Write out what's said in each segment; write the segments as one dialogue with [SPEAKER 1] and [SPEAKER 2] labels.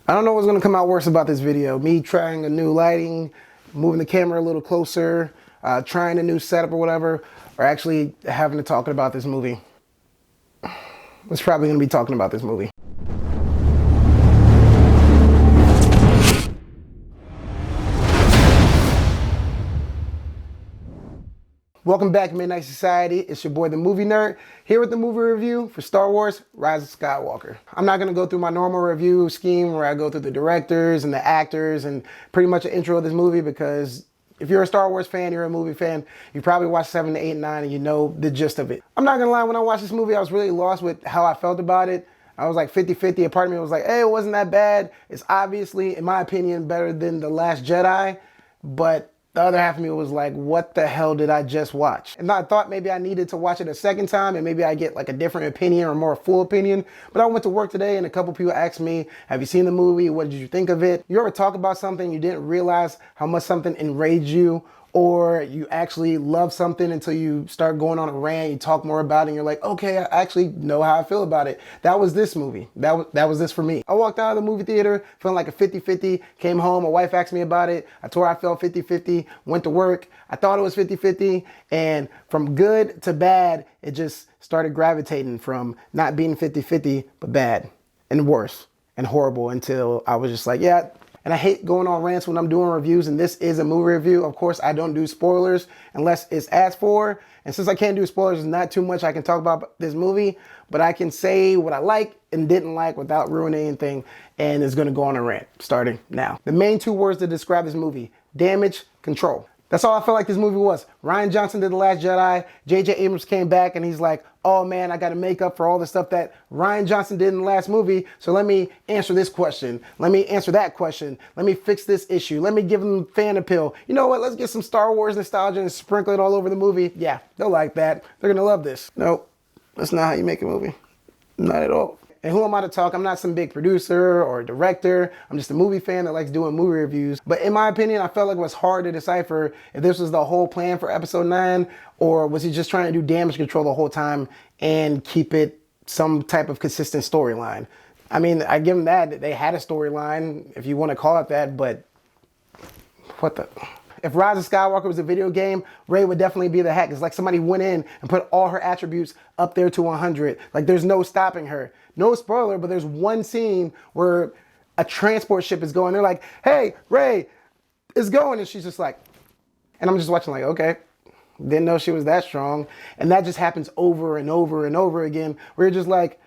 [SPEAKER 1] I don't know what's gonna come out worse about this video. Me trying a new lighting, moving the camera a little closer, trying a new setup or whatever, or actually having to talk about this movie. It's probably gonna be talking about this movie. Welcome back, Midnight Society. It's your boy, the Movie Nerd, here with the movie review for Star Wars, Rise of Skywalker. I'm not gonna go through my normal review scheme where I go through the directors and the actors and pretty much an intro of this movie, because if you're a Star Wars fan, you're a movie fan, you probably watched 7, 8, 9, and you know the gist of it. I'm not gonna lie, when I watched this movie, I was really lost with how I felt about it. I was like 50-50. A part of me was like, hey, it wasn't that bad. It's obviously, in my opinion, better than The Last Jedi, but the other half of me was like, what the hell did I just watch? And I thought maybe I needed to watch it a second time and maybe I get like a different opinion or more full opinion. But I went to work today and a couple people asked me, have you seen the movie? What did you think of it? You ever talk about something you didn't realize how much something enraged you? Or you actually love something until you start going on a rant, you talk more about it, and you're like, okay, I actually know how I feel about it. That was this movie. That was this for me. I walked out of the movie theater feeling like a 50-50, came home, my wife asked me about it. I told her I felt 50-50, went to work. I thought it was 50-50, and from good to bad, it just started gravitating from not being 50-50, but bad and worse and horrible until I was just like, yeah. And I hate going on rants when I'm doing reviews, and this is a movie review. Of course, I don't do spoilers unless it's asked for. And since I can't do spoilers, there's not too much I can talk about this movie, but I can say what I like and didn't like without ruining anything, and it's gonna go on a rant starting now. The main two words to describe this movie: damage control. That's all I felt like this movie was. Rian Johnson did The Last Jedi. J.J. Abrams came back and he's like, oh man, I gotta make up for all the stuff that Rian Johnson did in the last movie. So let me answer this question. Let me answer that question. Let me fix this issue. Let me give them fan appeal. You know what? Let's get some Star Wars nostalgia and sprinkle it all over the movie. Yeah, they'll like that. They're gonna love this. No, that's not how you make a movie. Not at all. And who am I to talk? I'm not some big producer or director. I'm just a movie fan that likes doing movie reviews. But in my opinion, I felt like it was hard to decipher if this was the whole plan for episode 9, or was he just trying to do damage control the whole time and keep it some type of consistent storyline. I mean, I give them that. They had a storyline, if you want to call it that, but what the... If Rise of Skywalker was a video game, Rey would definitely be the hack. It's like somebody went in and put all her attributes up there to 100. Like there's no stopping her. No spoiler, but there's one scene where a transport ship is going. They're like, hey, Rey, it's going. And she's just like, and I'm just watching like, okay. Didn't know she was that strong. And that just happens over and over and over again. Where you're just like,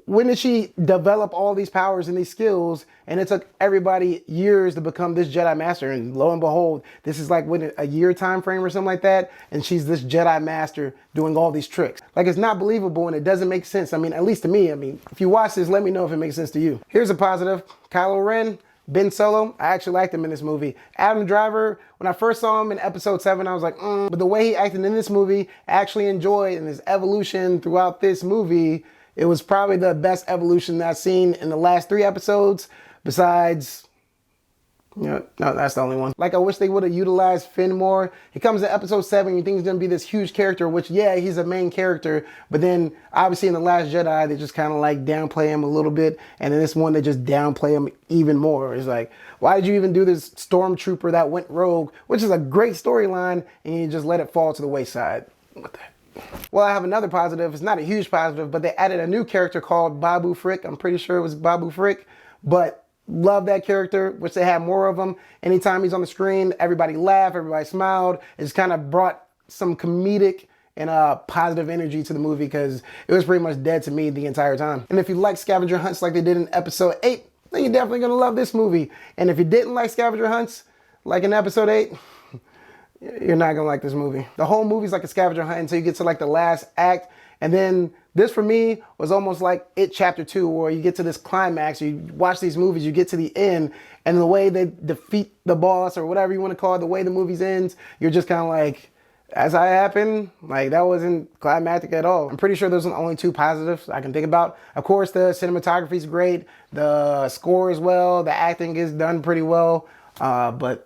[SPEAKER 1] when did she develop all these powers and these skills? And it took everybody years to become this Jedi Master. And lo and behold, this is like what, a year time frame or something like that. And she's this Jedi Master doing all these tricks. Like, it's not believable and it doesn't make sense. I mean, at least to me. I mean, if you watch this, let me know if it makes sense to you. Here's a positive. Kylo Ren, Ben Solo, I actually liked him in this movie. Adam Driver, when I first saw him in episode 7, I was like, But the way he acted in this movie, I actually enjoyed, and his evolution throughout this movie, it was probably the best evolution that I've seen in the last 3 episodes, besides, no, that's the only one. Like, I wish they would have utilized Finn more. He comes in episode 7, you think he's gonna be this huge character, which, yeah, he's a main character, but then, obviously in The Last Jedi, they just kind of like downplay him a little bit, and in this one, they just downplay him even more. It's like, why did you even do this stormtrooper that went rogue, which is a great storyline, and you just let it fall to the wayside? What the heck? Well, I have another positive. It's not a huge positive, but they added a new character called Babu Frick. I'm pretty sure it was Babu Frick, but love that character. Wish they had more of him. Anytime he's on the screen, everybody laughed, everybody smiled. It's kind of brought some comedic and positive energy to the movie, because it was pretty much dead to me the entire time. And if you like scavenger hunts like they did in episode 8, then you're definitely gonna love this movie. And if you didn't like scavenger hunts, like in episode 8, you're not gonna like this movie. The whole movie's like a scavenger hunt until you get to like the last act. And then this for me was almost like It Chapter 2, where you get to this climax, you watch these movies, you get to the end, and the way they defeat the boss or whatever you want to call it, the way the movie ends, you're just kind of like, as I happened, like that wasn't climactic at all. I'm pretty sure those are the only 2 positives I can think about. Of course, the cinematography is great, the score as well, the acting is done pretty well, but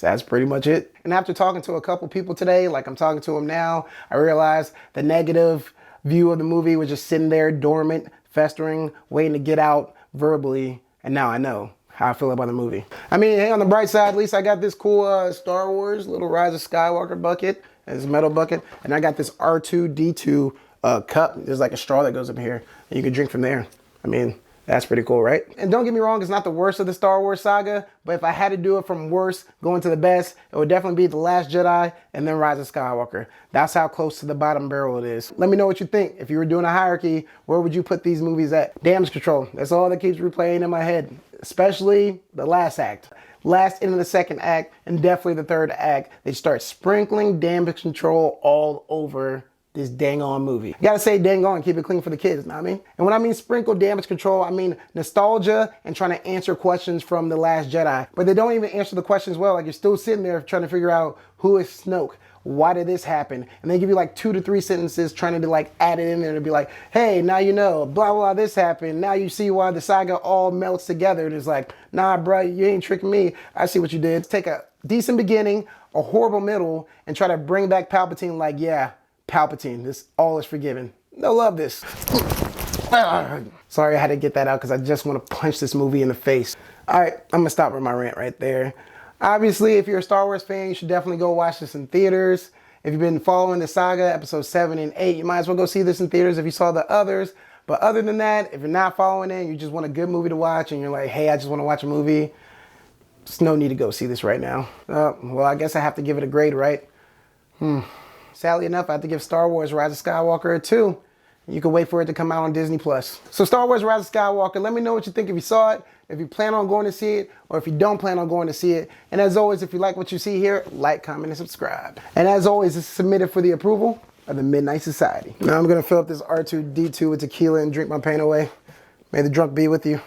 [SPEAKER 1] that's pretty much it. And after talking to a couple people today, like I'm talking to them now, I realized the negative view of the movie was just sitting there dormant, festering, waiting to get out verbally and now I know how I feel about the movie. I mean, hey, on the bright side, at least I got this cool Star Wars little Rise of Skywalker bucket, this metal bucket, and I got this R2-D2 cup. There's like a straw that goes up here, and you can drink from there. I mean, that's pretty cool, right? And don't get me wrong, it's not the worst of the Star Wars saga, but if I had to do it from worst going to the best, it would definitely be The Last Jedi and then Rise of Skywalker. That's how close to the bottom barrel it is. Let me know what you think. If you were doing a hierarchy, where would you put these movies at? Damage control. That's all that keeps replaying in my head, especially the last act. Last end of the second act, and definitely the third act, they start sprinkling damage control all over this dang on movie. You gotta say dang on, keep it clean for the kids, know what I mean? And when I mean sprinkle damage control, I mean nostalgia and trying to answer questions from The Last Jedi. But they don't even answer the questions well. Like, you're still sitting there trying to figure out, who is Snoke? Why did this happen? And they give you like 2 to 3 sentences trying to like add it in there to be like, hey, now you know, blah, blah, this happened. Now you see why the saga all melts together. And it's like, nah, bro, you ain't tricking me. I see what you did. Take a decent beginning, a horrible middle, and try to bring back Palpatine like, yeah, Palpatine, this all is forgiven. They'll love this. Sorry, I had to get that out because I just want to punch this movie in the face. All right, I'm gonna stop with my rant right there. Obviously, if you're a Star Wars fan, you should definitely go watch this in theaters. If you've been following the saga, episodes 7 and 8, you might as well go see this in theaters if you saw the others. But other than that, if you're not following it, you just want a good movie to watch and you're like, hey, I just want to watch a movie, there's no need to go see this right now. Well, I guess I have to give it a grade, right? Sadly enough, I have to give Star Wars Rise of Skywalker a 2. You can wait for it to come out on Disney+. So Star Wars Rise of Skywalker, let me know what you think if you saw it, if you plan on going to see it, or if you don't plan on going to see it. And as always, if you like what you see here, like, comment, and subscribe. And as always, it's submitted for the approval of the Midnight Society. Now I'm gonna fill up this R2-D2 with tequila and drink my pain away. May the drunk be with you.